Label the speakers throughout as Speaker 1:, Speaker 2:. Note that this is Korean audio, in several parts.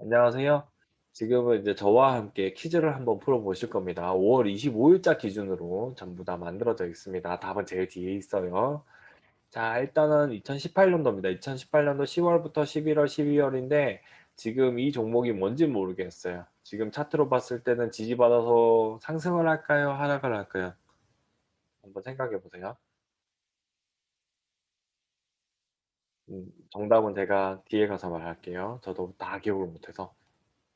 Speaker 1: 안녕하세요. 지금은 이제 저와 함께 퀴즈를 한번 풀어보실 겁니다. 5월 25일자 기준으로 전부 다 만들어져 있습니다. 답은 제일 뒤에 있어요. 자, 일단은 2018년도입니다. 2018년도 10월부터 11월, 12월인데 지금 이 종목이 뭔지 모르겠어요. 지금 차트로 봤을 때는 지지받아서 상승을 할까요? 하락을 할까요? 한번 생각해 보세요. 정답은 제가 뒤에 가서 말할게요. 저도 다 기억을 못해서.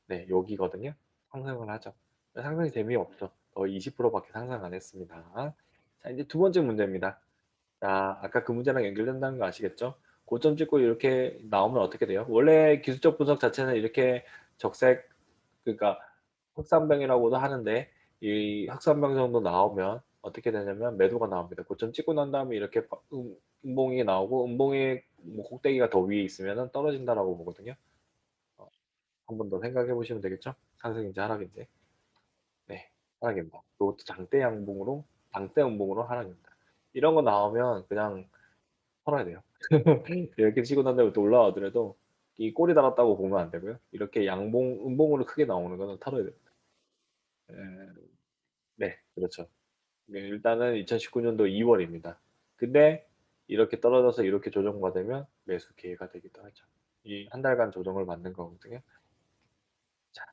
Speaker 1: 네, 여기거든요. 상승을 하죠. 상승이 재미없죠. 거의 20% 밖에 상승 안 했습니다. 자, 이제 두 번째 문제입니다. 자, 아까 그 문제랑 연결된다는 거 아시겠죠? 고점 찍고 이렇게 나오면 어떻게 돼요? 원래 기술적 분석 자체는 이렇게 적색, 그러니까 흑삼병이라고도 하는데, 이 흑삼병 정도 나오면 어떻게 되냐면 매도가 나옵니다. 고점 찍고 난 다음에 이렇게 음봉이 나오고, 음봉의 뭐 꼭대기가 더 위에 있으면 떨어진다라고 보거든요. 어, 한 번 더 생각해 보시면 되겠죠? 상승인지 하락인지. 네, 하락입니다. 그것도 장대 양봉으로, 장대 음봉으로 하락입니다. 이런 거 나오면 그냥 털어야 돼요. 이렇게 치고 난 다음에 또 올라가더라도 이 꼬리 달았다고 보면 안 되고요. 이렇게 양봉, 음봉으로 크게 나오는 거는 털어야 됩니다. 에, 네, 그렇죠. 네, 일단은 2019년도 2월입니다. 근데 이렇게 떨어져서 이렇게 조정받으면 매수 기회가 되기도 하죠. 이 한 달간 조정을 받는 거거든요. 자,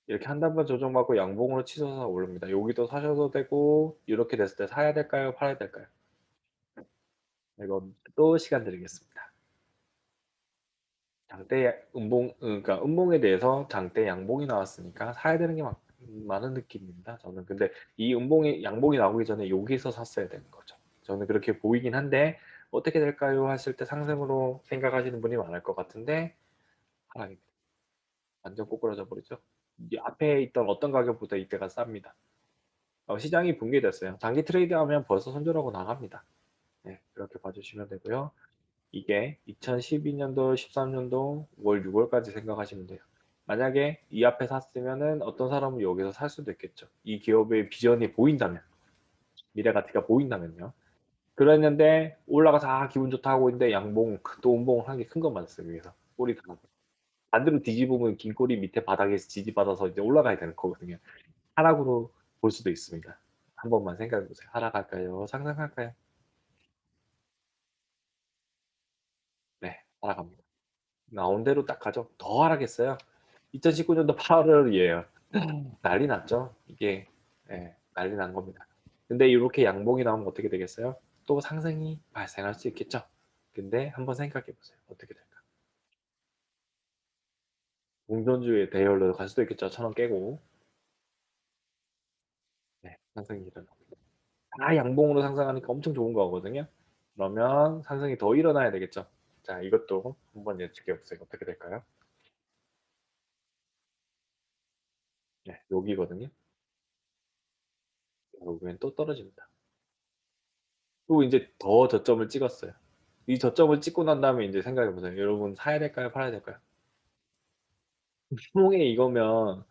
Speaker 1: 이렇게 한 달만 조정받고 양봉으로 치솟아 오릅니다. 여기도 사셔도 되고 이렇게 됐을 때 사야 될까요? 팔아야 될까요? 이건 또 시간 드리겠습니다. 장대 음봉, 그러니까 음봉에 대해서 장대 양봉이 나왔으니까 사야 되는 게 많은 느낌입니다. 저는 근데 이 음봉이 양봉이 나오기 전에 여기서 샀어야 되는 거죠. 저는 그렇게 보이긴 한데 어떻게 될까요? 하실 때 상승으로 생각하시는 분이 많을 것 같은데 하락입니다. 완전 꼬꾸라져 버리죠. 이 앞에 있던 어떤 가격보다 이때가 쌉니다. 시장이 붕괴됐어요. 장기 트레이드하면 벌써 손절하고 나갑니다. 네, 그렇게 봐주시면 되고요. 이게 2012년도, 13년도 5월, 6월까지 생각하시면 돼요. 만약에 이 앞에 샀으면은 어떤 사람은 여기서 살 수도 있겠죠. 이 기업의 비전이 보인다면, 미래 가치가 보인다면요. 그랬는데 올라가서 기분 좋다 하고 있는데 양봉, 또 음봉을 한 게 큰 거 맞았어요. 위에서 꼬리 다 반대로 뒤집으면 긴 꼬리 밑에 바닥에서 지지받아서 이제 올라가야 되는 거거든요. 하락으로 볼 수도 있습니다. 한 번만 생각해 보세요. 하락할까요? 상승할까요? 네, 하락합니다. 나온 대로 딱 가죠. 더 하락했어요. 2019년도 8월이에요. 난리 났죠. 이게 난리 난 겁니다. 근데 이렇게 양봉이 나오면 어떻게 되겠어요? 또 상승이 발생할 수 있겠죠. 근데 한번 생각해 보세요. 어떻게 될까? 공존주의 대열로 갈 수도 있겠죠. 1,000원 깨고. 네, 상승이 일어납니다. 양봉으로 상승하니까 엄청 좋은 거거든요. 그러면 상승이 더 일어나야 되겠죠. 자, 이것도 한번 예측해 보세요. 어떻게 될까요? 네, 여기거든요. 결국엔 또 떨어집니다. 또 이제 더 저점을 찍었어요. 이 저점을 찍고 난 다음에 인제 생각해 보세요. 여러분 사야 될까요? 팔아야 될까요? 추봉에 이거면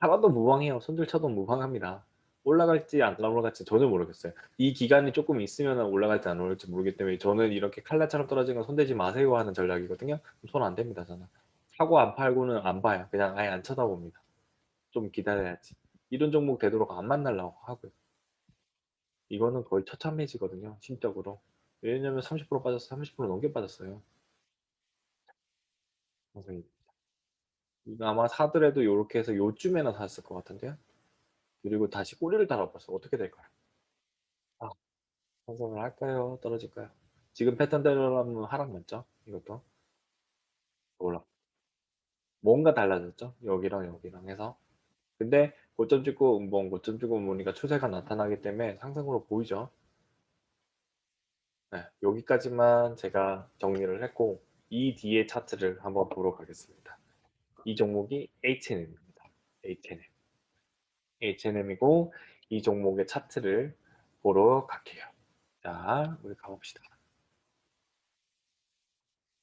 Speaker 1: 사봐도 무방해요. 손절 쳐도 무방합니다. 올라갈지 안 올라갈지 전혀 모르겠어요. 이 기간이 쪼끔 있으면은 올라갈지 안 올라갈지 모르기 때문에 저는 이렇게 칼날처럼 떨어지는 건 "손대지 마세요." 하는 전략이거든요. 손 안 댑니다 저는. 사고 안 팔고는 안 봐요. 그냥 아예 안 쳐다봅니다. 좀 기다려야지. 이런 종목 되도록 안 만나려고 하고요. 이거는 거의 처참해지거든요 심적으로. 왜냐면 30% 빠졌어요. 30% 넘게 빠졌어요. 선생님. 이거 아마 사더라도 요렇게 해서 요쯤에나 샀을 것 같은데요. 그리고 다시 꼬리를 달아봤어. 어떻게 될까요? 아, 상승을 할까요? 떨어질까요? 지금 패턴대로라면 하락 맞죠? 이것도 올라. 뭔가 달라졌죠? 여기랑 여기랑 해서. 근데 고점 찍고 음봉, 고점 찍고 음봉이니까 추세가 나타나기 때문에 상승으로 보이죠. 네, 여기까지만 제가 정리를 했고 이 뒤에 차트를 한번 보러 가겠습니다. 이 종목이 H&M입니다. H&M. H&M이고 이 종목의 차트를 보러 갈게요. 자, 우리 가봅시다.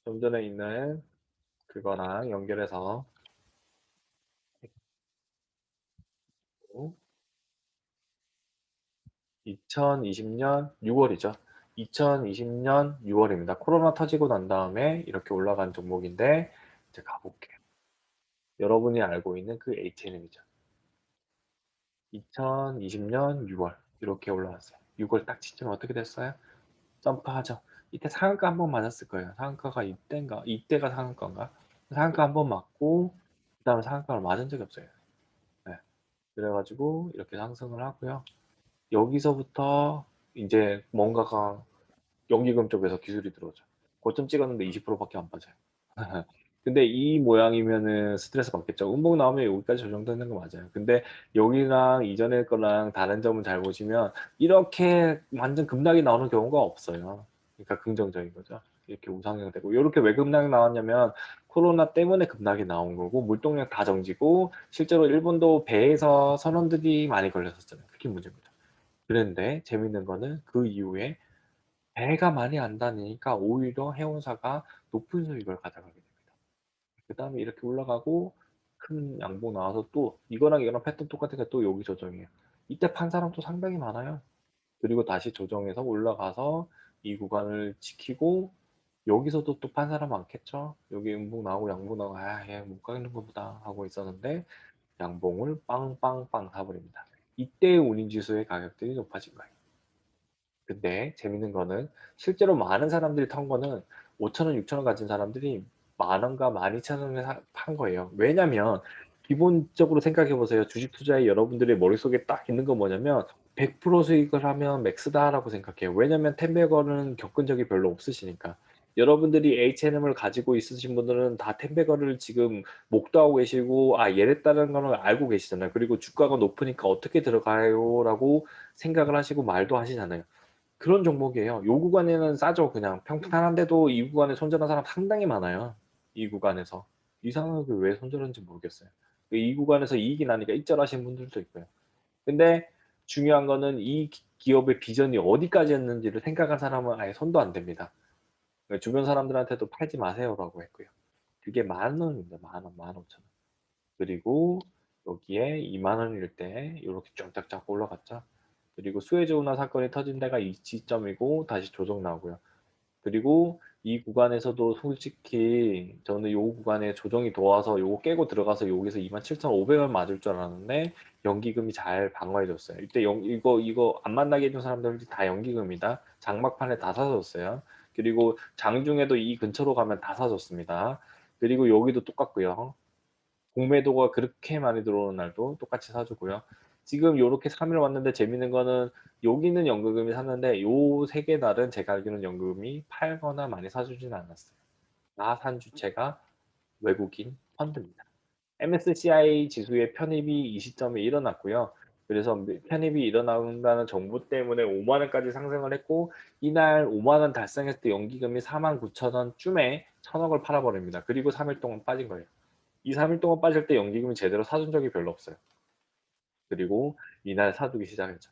Speaker 1: 좀 전에 있는 그거랑 연결해서 2020년 6월이죠. 2020년 6월입니다. 코로나 터지고 난 다음에 이렇게 올라간 종목인데 이제 가볼게요. 여러분이 알고 있는 그 H&M이죠. 2020년 6월 이렇게 올라왔어요. 6월 딱 지점 어떻게 됐어요? 점프하죠. 이때 상한가 한 번 맞았을 거예요. 상한가가 이때인가? 이때가 상한가인가? 상한가 한 번 맞고 그다음에 상한가를 맞은 적이 없어요. 네. 그래 가지고 이렇게 상승을 하고요. 여기서부터 인제 뭔가가 연기금 쪽에서 기술이 들어오죠. 고점 찍었는데 20% 밖에 안 빠져요. 근데 이 모양이면은 스트레스 받겠죠. 음봉 나오면 여기까지 조정되는 거 맞아요. 근데 여기랑 이전의 거랑 다른 점은 잘 보시면 이렇게 완전 급락이 나오는 경우가 없어요. 그러니까 긍정적인 거죠. 이렇게 우상향 되고 요렇게 왜 급락이 나왔냐면 코로나 때문에 급락이 나온 거고 물동량 다 정지고 실제로 일본도 배에서 선원들이 많이 걸렸었잖아요. 그게 문제인 거죠. 그런데 재밌는 거는 그 이후에 배가 많이 안 다니니까 오히려 해운사가 높은 수익을 가져가게 됩니다. 그다음에 이렇게 올라가고 큰 양봉 나와서 또 이거랑 이거랑 패턴 똑같으니까 또 여기 조정이에요. 이때 판 사람도 상당히 많아요. 그리고 다시 조정해서 올라가서 이 구간을 지키고 여기서도 또 판 사람 많겠죠. 여기 음봉 나오고 양봉 나오고 '아 얘 못 가겠는 가 보다.' 하고 있었는데 양봉을 빵빵빵 사 버립니다. 이때의 운임 지수의 가격들이 높아진 거예요. 근데 재밌는 거는 실제로 많은 사람들이 턴 거는 5,000원, 6,000원 가진 사람들이 만 원과 12,000원에 판 거예요. 왜냐면 기본적으로 생각해 보세요. 주식 투자에 여러분들의 머릿속에 딱 있는 건 뭐냐면 100% 수익을 하면 맥스다라고 생각해요. 왜냐면 텐베거는 겪은 적이 별로 없으시니까. 여러분들이 H&M을 가지고 있으신 분들은 다 텐베거를 지금 목도하고 계시고 '아 얘랬다는 거는 알고 계시잖아요. 그리고 주가가 높으니까 어떻게 들어가요?'라고 생각을 하시고 말도 하시잖아요. 그런 종목이에요. 요 구간에는 싸죠 그냥. 평탄한데도 이 구간에 손절한 사람 상당히 많아요, 이 구간에서. 이상하게 왜 손절했는지 모르겠어요. 이 구간에서 이익이 나니까 익절하신 분들도 있고요. 근데 중요한 거는 이 기업의 비전이 어디까지였는지를 생각한 사람은 아예 손도 안 댑니다. 그 주변 사람들한테도 "팔지 마세요."라고 했고요. 그게 만 원입니다. 만 원, 15,000원. 그리고 여기에 2만 원일 때 요렇게 쫙쫙쫙 올라갔죠. 그리고 수에즈 운하 사건이 터진 데가 이 지점이고 다시 조정 나오고요. 그리고 이 구간에서도 솔직히 저는 요 구간에 조정이 더 와서 요거 깨고 들어가서 여기서 27,500원 맞을 줄 알았는데 연기금이 잘 방어해 줬어요. 이때 이거 안 만나게 해준 사람들 다 연기금이다. 장막판에 다 사 줬어요. 그리고 장중에도 이 근처로 가면 다 사 줬습니다. 그리고 여기도 똑같고요. 공매도가 그렇게 많이 들어오는 날도 똑같이 사 주고요. 지금 요렇게 3일 왔는데 재밌는 거는 여기는 연금이 샀는데 요 3개 날은 제가 알기로는 연금이 팔거나 많이 사 주지는 않았어요. 다 산 주체가 외국인 펀드입니다. MSCI 지수의 편입이 이 시점에 일어났고요. 그래서 편입이 일어난다는 정보 때문에 5만 원까지 상승을 했고 이날 5만 원 달성했을 때 연기금이 49,000원 쯤에 1,000억을 팔아 버립니다. 그리고 3일 동안 빠진 거예요. 이 3일 동안 빠질 때 연기금이 제대로 사준 적이 별로 없어요. 그리고 이날 사주기 시작했죠.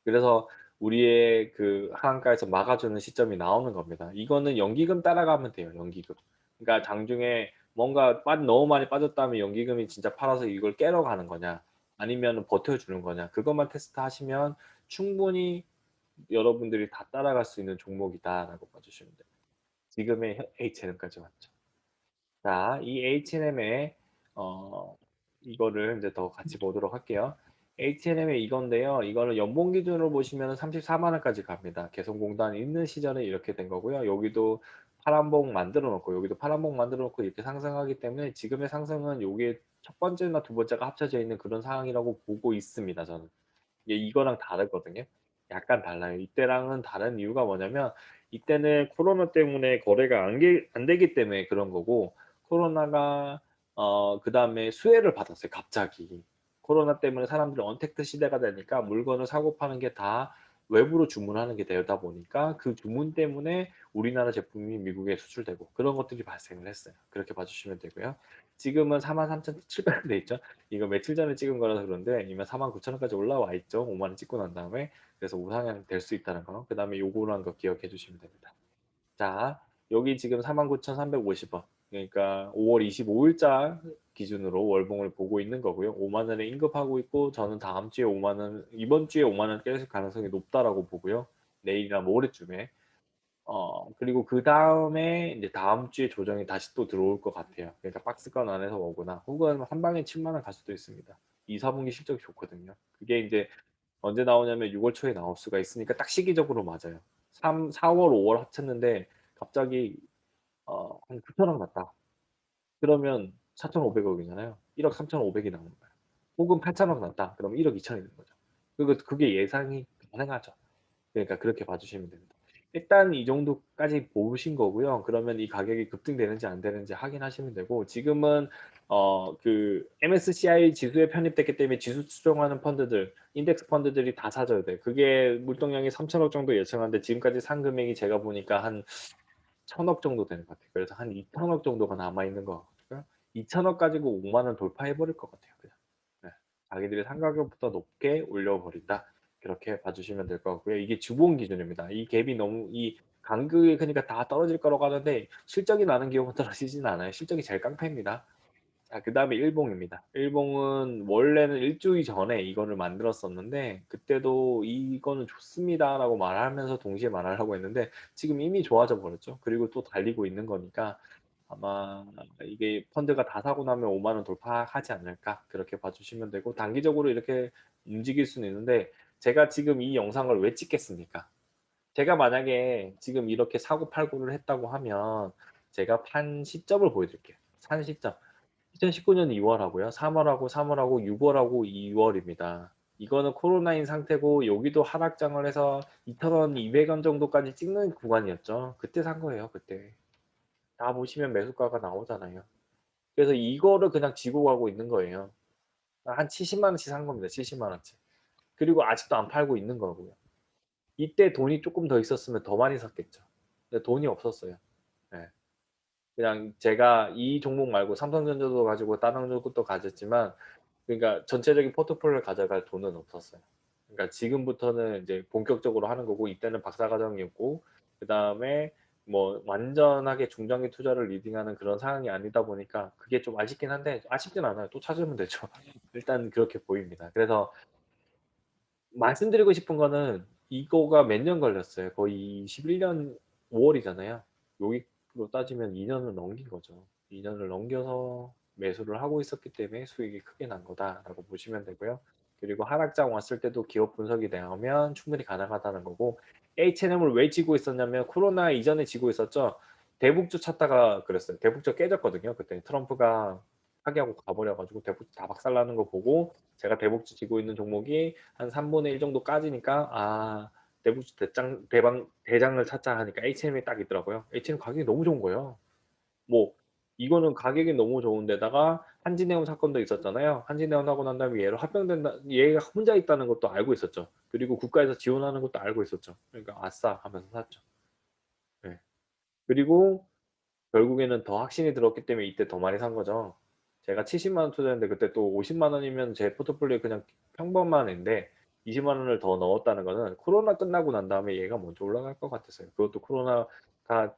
Speaker 1: 그래서 우리의 그 하한가에서 막아주는 시점이 나오는 겁니다. 이거는 연기금 따라가면 돼요, 연기금. 그러니까 장중에 뭔가 너무 많이 빠졌다면 연기금이 진짜 팔아서 이걸 깨러 가는 거냐, 아니면은 버텨주는 거냐, 그것만 테스트하시면 충분히 여러분들이 다 따라갈 수 있는 종목이다라고 봐 주시면 돼요. 지금의 H&M까지 왔죠. 자, 이 H&M의 어 이거를 인제 더 같이 보도록 할게요. H&M의 이건데요. 이거는 연봉 기준으로 보시면은 34만 원까지 갑니다. 개성공단 있는 시절에 이렇게 된 거고요. 여기도 파란봉 만들어 놓고 여기도 파란봉 만들어 놓고 이렇게 상승하기 때문에 지금의 상승은 요게 첫 번째나 두 번째가 합쳐져 있는 그런 상황이라고 보고 있습니다, 저는. 이게 이거랑 다르거든요. 약간 달라요. 이때랑은 다른 이유가 뭐냐면 이때는 코로나 때문에 거래가 안 되기 때문에 그런 거고 코로나가 그다음에 수혜를 받았어요 갑자기. 코로나 때문에 사람들이 언택트 시대가 되니까 물건을 사고 파는 게 다 외부로 주문하는 게 되다 보니까 그 주문 때문에 우리나라 제품이 미국에 수출되고 그런 것들이 발생을 했어요. 그렇게 봐 주시면 되고요. 지금은 43,700원 돼 있죠. 이거 며칠 전에 찍은 거라서 그런데 이미 49,000 원까지 올라와 있죠. 5만 원 찍고 난 다음에. 그래서 우상향 될 수 있다는 거. 그다음에 요거란 거 기억해 주시면 됩니다. 자, 여기 지금 49,350원. 그러니까 5월 25 일자 기준으로 월봉을 보고 있는 거고요. 5만 원에 인급하고 있고 저는 다음 주에 5만 원 이번 주에 5만 원 깨질 가능성이 높다라고 보고요. 내일이나 모레쯤에. 그리고 그다음에 인제 다음 주에 조정이 다시 또 들어올 것 같아요. 그러니까 박스권 안에서 오거나 혹은 한 방에 7만 원 갈 수도 있습니다. 2-4 분기 실적이 좋거든요. 그게 인제 언제 나오냐면 6월 초에 나올 수가 있으니까 딱 시기적으로 맞아요. 4월, 5월 합쳤는데 갑자기 한 9천억 났다. 그러면 4,500억 이잖아요. 1억 3,500이 나오는 거예요. 혹은 8천억 났다. 그러면 1억 2천이 되는 거죠. 그게 예상이 가능하죠. 그러니까 그렇게 봐 주시면 됩니다. 일단 이 정도까지 보신 거고요. 그러면 이 가격이 급등되는지 안 되는지 확인하시면 되고 지금은 그 MSCI 지수에 편입됐기 때문에 지수 추종하는 펀드들, 인덱스 펀드들이 다 사줘야 돼요. 그게 물동량이 3천억 정도 예상하는데 지금까지 산 금액이 제가 보니까 한 1,000억 정도 되는 것 같아요. 그래서 한 2천억 정도가 남아 있는 것 같고요. 2천억 가지고 5만 원 돌파해 버릴 것 같아요 그냥. 네. 자기들이 상가격보다 높게 올려 버린다. 그렇게 봐 주시면 될 것 같고요. 이게 주봉 기준입니다. 이 갭이 너무 이 간극이 크니까 다 떨어질 거라고 하는데 실적이 나는 기업은 떨어지진 않아요. 실적이 제일 깡패입니다. 자 그다음에 일봉입니다. 일봉은 원래는 일 주일 전에 이거를 만들었었는데 그때도 "이거는 좋습니다."라고 말하면서 동시에 말하려고 했는데 지금 이미 좋아져 버렸죠. 그리고 또 달리고 있는 거니까 아마 이게 '펀드가 다 사고 나면 5만 원 돌파하지 않을까?' 그렇게 봐 주시면 되고 단기적으로 이렇게 움직일 수는 있는데 제가 지금 이 영상을 왜 찍겠습니까? 제가 만약에 지금 이렇게 사고 팔고를 했다고 하면 제가 판 시점을 보여 드릴게요. 산 시점. 2019년 2월 하고요. 3월 하고 3월 하고 6월 하고 2 월입니다. 이거는 코로나인 상태고 여기도 하락장을 해서 2,000 원, 200원 정도까지 찍는 구간이었죠. 그때 산 거예요, 그때. 다 보시면 매수가가 나오잖아요. 그래서 이거를 그냥 쥐고 가고 있는 거예요. 한 70만 원치 산 겁니다, 70만 원치. 그리고 아직도 안 팔고 있는 거고요. 이때 돈이 쪼끔 더 있었으면 더 많이 샀겠죠. 근데 돈이 없었어요. 예. 그냥 제가 이 종목 말고 삼성전자도 가지고 다른 종목도 가졌지만 그러니까 전체적인 포트폴리오를 가져갈 돈은 없었어요. 그러니까 지금부터는 이제 본격적으로 하는 거고 이때는 박사과정이었고 그다음에 뭐 완전하게 중장기 투자를 리딩하는 그런 상황이 아니다 보니까 그게 좀 아쉽긴 한데 아쉽진 않아요. 또 찾으면 되죠. 일단 그렇게 보입니다. 그래서 말씀드리고 싶은 거는 이거가 몇 년 걸렸어요. 거의 21년 5 월이잖아요. 여기로 따지면 2 년을 넘긴 거죠. 2 년을 넘겨서 매수를 하고 있었기 때문에 수익이 크게 난 거다라고 보시면 되고요. 그리고 하락장 왔을 때도 기업 분석이 나오면 충분히 가능하다는 거고 H&M을 왜 쥐고 있었냐면 코로나 이전에 쥐고 있었죠. 대북주 찾다가 그랬어요. 대북주 깨졌거든요. 그때 트럼프가 파기하고 가 버려 가지고 대북주 다 박살나는 거 보고 제가 대북주 쥐고 있는 종목이 한 3분의 1 정도 까지니까 '아 대북주 대장을 찾자.' 하니까 H&M이 딱 있더라고요. H&M 가격이 너무 좋은 거예요. 뭐 이거는 가격이 너무 좋은데다가 한진해운 사건도 있었잖아요. 한진해운 하고 난 다음에 얘로 합병된다 얘가 혼자 있다는 것도 알고 있었죠. 그리고 국가에서 지원하는 것도 알고 있었죠. 그러니까 '아싸.' 하면서 샀죠. 네. 그리고 결국에는 더 확신이 들었기 때문에 이때 더 많이 산 거죠. 제가 70만 원 투자했는데 그때 또 50만 원이면 제 포트폴리오에 그냥 평범한 앤데 20만 원을 더 넣었다는 거는 코로나 끝나고 난 다음에 얘가 먼저 올라갈 것 같았어요. 그것도 코로나가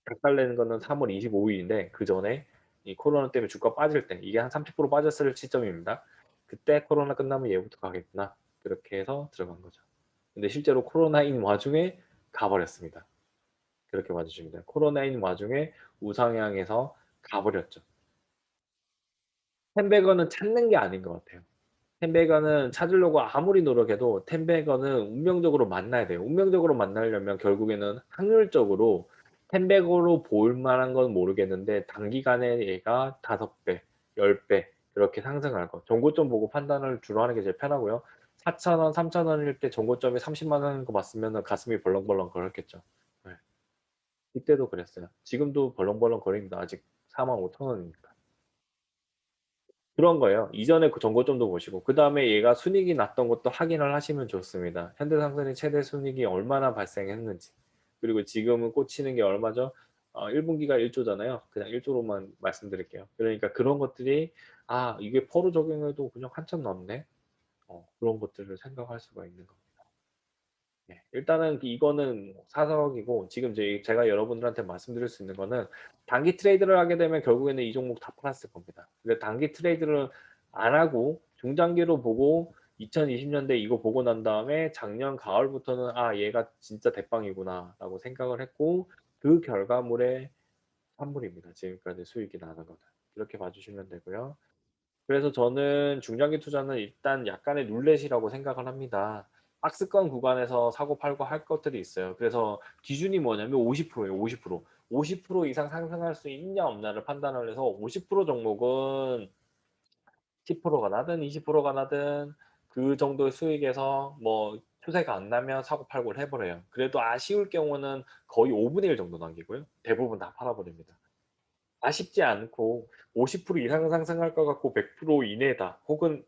Speaker 1: 박살내는 거는 3월 25 일인데 그전에 이 코로나 때문에 주가 빠질 때 이게 한 30% 빠졌을 시점입니다. '그때 코로나 끝나면 얘부터 가겠구나.' 그렇게 해서 들어간 거죠. 근데 실제로 코로나인 와중에 가 버렸습니다. 그렇게 봐 주시면 돼요. 코로나인 와중에 우상향해서 가 버렸죠. 템베거는 찾는 게 아닌 것 같아요. 템베거는 찾으려고 아무리 노력해도 템베거는 운명적으로 만나야 돼요. 운명적으로 만나려면 결국에는 확률적으로 템베거로 볼 만한 건 모르겠는데 단기간에 얘가 5 배, 10배 그렇게 상승할 거. 정고점 보고 판단을 주로 하는 게 제일 편하고요. 4,000 원, 3,000 원일 때 정고점이 30만 원인 거 봤으면은 가슴이 벌렁벌렁 거렸겠죠. 네. 이때도 그랬어요. 지금도 벌렁벌렁 거립니다. 아직 45,000 원이니까. 그런 거예요. 이전에 그 정고점도 보시고 그다음에 얘가 순이익이 났던 것도 확인을 하시면 좋습니다. 현대상선의 최대 순이익이 얼마나 발생했는지. 그리고 지금은 꽂히는 게 얼마죠? 1 분기가 1 조잖아요. 그냥 1 조로만 말씀드릴게요. 그러니까 그런 것들이 '아 이게 포로 적용해도 그냥 한참 넘네.' 그런 것들을 생각할 수가 있는 겁니다. 네. 일단은 이거는 사석이고 지금 제가 여러분들한테 말씀드릴 수 있는 거는 단기 트레이드를 하게 되면 결국에는 이 종목 다 팔았을 겁니다. 근데 단기 트레이드를 안 하고 중장기로 보고 2020년대 이거 보고 난 다음에 작년 가을부터는 '아 얘가 진짜 대빵이구나.'라고 생각을 했고 그 결과물의 산물입니다. 지금까지 수익이 나는 거는. 그렇게 봐 주시면 되고요. 그래서 저는 중장기 투자는 일단 약간의 룰렛이라고 생각을 합니다. 박스권 구간에서 사고 팔고 할 것들이 있어요. 그래서 기준이 뭐냐면 50% 예요, 50%. 50% 이상 상승할 수 있냐 없냐를 판단을 해서 50% 종목은 10%가 나든 20%가 나든 그 정도의 수익에서 뭐 추세가 안 나면 사고 팔고를 해 버려요. 그래도 아쉬울 경우는 거의 5분의 1 정도 남기고요. 대부분 다 팔아 버립니다. 아쉽지 않고 50% 이상 상승할 것 같고 100% 이내다 혹은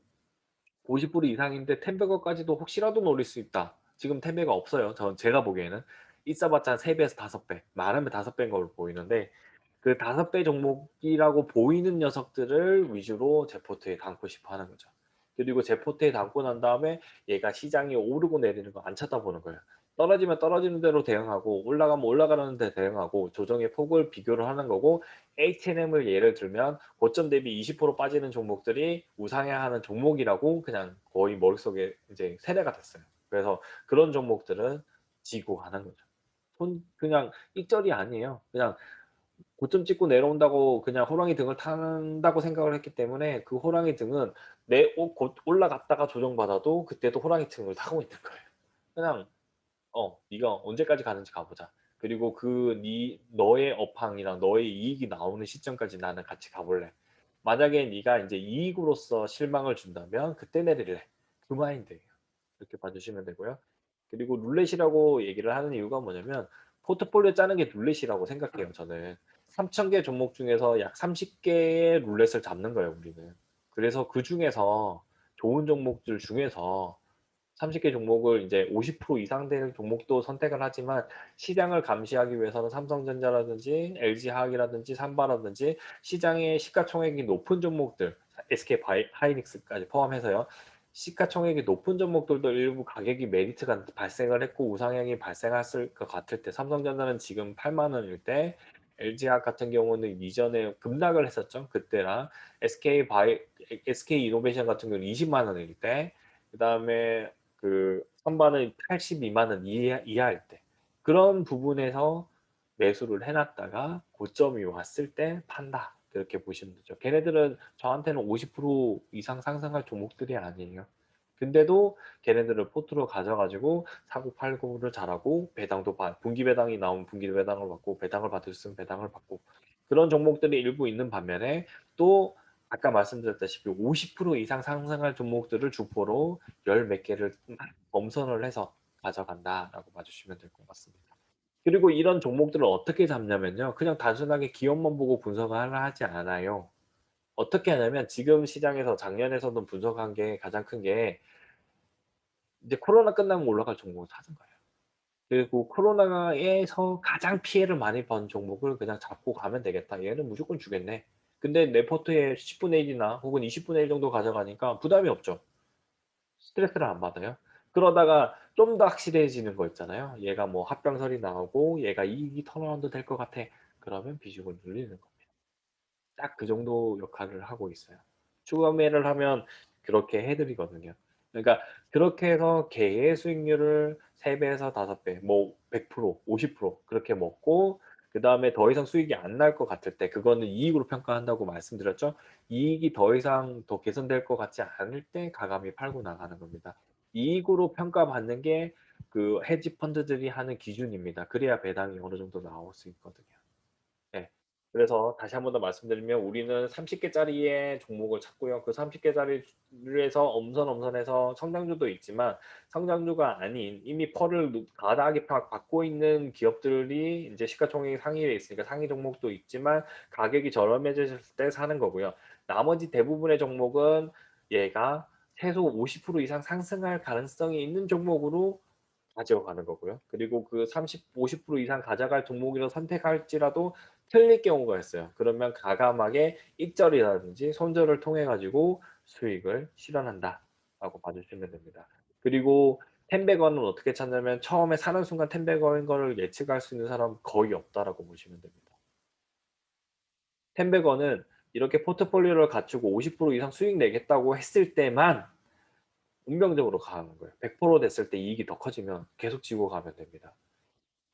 Speaker 1: 50% 이상인데 10배거까지도 혹시라도 노릴 수 있다. 지금 10배가 없어요. 제가 보기에는. 있어 봤자 3 배에서 5 배, 많으면 5 배인 걸로 보이는데 그 5배 종목이라고 보이는 녀석들을 위주로 제 포트에 담고 싶어 하는 거죠. 그리고 제 포트에 담고 난 다음에 얘가 시장이 오르고 내리는 거 안 쳐다보는 거예요. 떨어지면 떨어지는 대로 대응하고 올라가면 올라가는 데 대응하고 조정의 폭을 비교를 하는 거고 H&M을 예를 들면 고점 대비 20% 빠지는 종목들이 우상향하는 종목이라고 그냥 거의 머릿속에 이제 세뇌가 됐어요. 그래서 그런 종목들은 지고 가는 거죠. 그냥 익절이 아니에요. 그냥 고점 찍고 내려온다고 그냥 호랑이 등을 탄다고 생각을 했기 때문에 그 호랑이 등은 곧 올라갔다가 조정받아도 그때도 호랑이 등을 타고 있는 거예요. 그냥 "네가 언제까지 가는지 가 보자. 그리고 너의 업황이랑 너의 이익이 나오는 시점까지 나는 같이 가 볼래. 만약에 네가 인제 이익으로서 실망을 준다면 그때 내릴래." 그 마인드예요. 그렇게 봐 주시면 되고요. 그리고 룰렛이라고 얘기를 하는 이유가 뭐냐면 포트폴리오 짜는 게 룰렛이라고 생각해요 저는. 3,000개 종목 중에서 약 30 개의 룰렛을 잡는 거예요 우리는. 그래서 그중에서 좋은 종목들 중에서 30개 종목을 이제 50% 이상 되는 종목도 선택을 하지만 시장을 감시하기 위해서는 삼성전자라든지 LG화학이라든지 삼바라든지 시장의 시가총액이 높은 종목들 SK하이닉스까지 포함해서요. 시가총액이 높은 종목들도 일부 가격이 메리트가 발생을 했고 우상향이 발생했을 것 같을 때 삼성전자는 지금 8만 원일 때 LG화학 같은 경우는 이전에 급락을 했었죠 그때랑. SK이노베이션 같은 경우는 20만 원일 때 그다음에 선반은 82만 원 이하일 때 그런 부분에서 매수를 해 놨다가 고점이 왔을 때 판다. 그렇게 보시면 되죠. 걔네들은 저한테는 50% 이상 상승할 종목들이 아니에요. 근데도 걔네들을 포트로 가져 가지고 사고 팔고를 잘하고 배당도 분기 배당이 나오면 분기 배당을 받고 배당을 받을 수 있으면 배당을 받고 그런 종목들이 일부 있는 반면에 또 아까 말씀드렸다시피 50% 이상 상승할 종목들을 주포로 열 몇 개를 엄선을 해서 가져간다라고 봐 주시면 될 것 같습니다. 그리고 이런 종목들을 어떻게 잡냐면요. 그냥 단순하게 기업만 보고 분석을 하지 않아요. 어떻게 하냐면 지금 시장에서 작년에서도 분석한 게 가장 큰 게 이제 코로나 끝나면 올라갈 종목을 찾은 거예요. 그리고 코로나에서 가장 피해를 많이 본 종목을 그냥 잡고 가면 되겠다. '얘는 무조건 주겠네.' 근데 내 포트의 10분의 1 이나 혹은 20분의 1 정도 가져가니까 부담이 없죠. 스트레스를 안 받아요. 그러다가 좀 더 확실해지는 거 있잖아요. 얘가 뭐 합병설이 나오고 얘가 이익이 턴어라운드 될 것 같아. 그러면 비중을 늘리는 겁니다. 딱 그 정도 역할을 하고 있어요. 추가 매를 하면 그렇게 해 드리거든요. 그러니까 그렇게 해서 개의 수익률을 3 배에서 5배 뭐 100% 50% 그렇게 먹고 그다음에 더 이상 수익이 안 날 것 같을 때 그거는 이익으로 평가한다고 말씀드렸죠. 이익이 더 이상 더 개선될 것 같지 않을 때 가감히 팔고 나가는 겁니다. 이익으로 평가받는 게 그 헤지 펀드들이 하는 기준입니다. 그래야 배당이 어느 정도 나올 수 있거든요. 예. 그래서 다시 한 번 더 말씀드리면 우리는 30 개짜리의 종목을 찾고요. 그 30 개짜리에서 엄선해서 성장주도 있지만 성장주가 아닌 이미 펄을 가닥이 받고 있는 기업들이 인제 시가총액이 상위에 있으니까 상위 종목도 있지만 가격이 저렴해졌을 때 사는 거고요. 나머지 대부분의 종목은 얘가 최소 50% 이상 상승할 가능성이 있는 종목으로 가져가는 거고요. 그리고 그 50% 이상 가져갈 종목이라 선택할지라도 틀릴 경우가 있어요. 그러면 가감하게 익절이라든지 손절을 통해 가지고 수익을 실현한다라고 봐 주시면 됩니다. 그리고 10배건은 어떻게 찾냐면 처음에 사는 순간 10배건인 거를 예측할 수 있는 사람은 거의 없다라고 보시면 됩니다. 10배건은 이렇게 포트폴리오를 갖추고 50% 이상 수익 내겠다고 했을 때만 운명적으로 가는 거예요. 100% 됐을 때 이익이 더 커지면 계속 지고 가면 됩니다.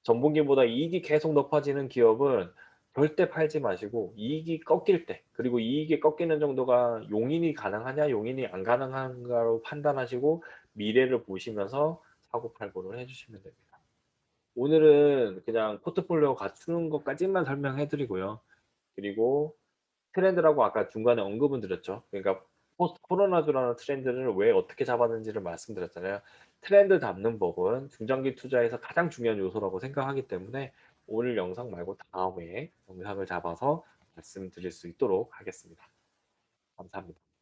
Speaker 1: 전분기보다 이익이 계속 높아지는 기업은 절대 팔지 마시고 이익이 꺾일 때, 그리고 이익이 꺾이는 정도가 용인이 가능하냐 용인이 안 가능한가로 판단하시고 미래를 보시면서 사고 팔고를 해 주시면 됩니다. 오늘은 그냥 포트폴리오 갖추는 것까지만 설명해 드리고요. 그리고 트렌드라고 아까 중간에 언급은 드렸죠. 그러니까 포스트 코로나주라는 트렌드를 왜 어떻게 잡았는지를 말씀드렸잖아요. 트렌드 잡는 법은 중장기 투자에서 가장 중요한 요소라고 생각하기 때문에 오늘 영상 말고 다음에 영상을 잡아서 말씀드릴 수 있도록 하겠습니다. 감사합니다.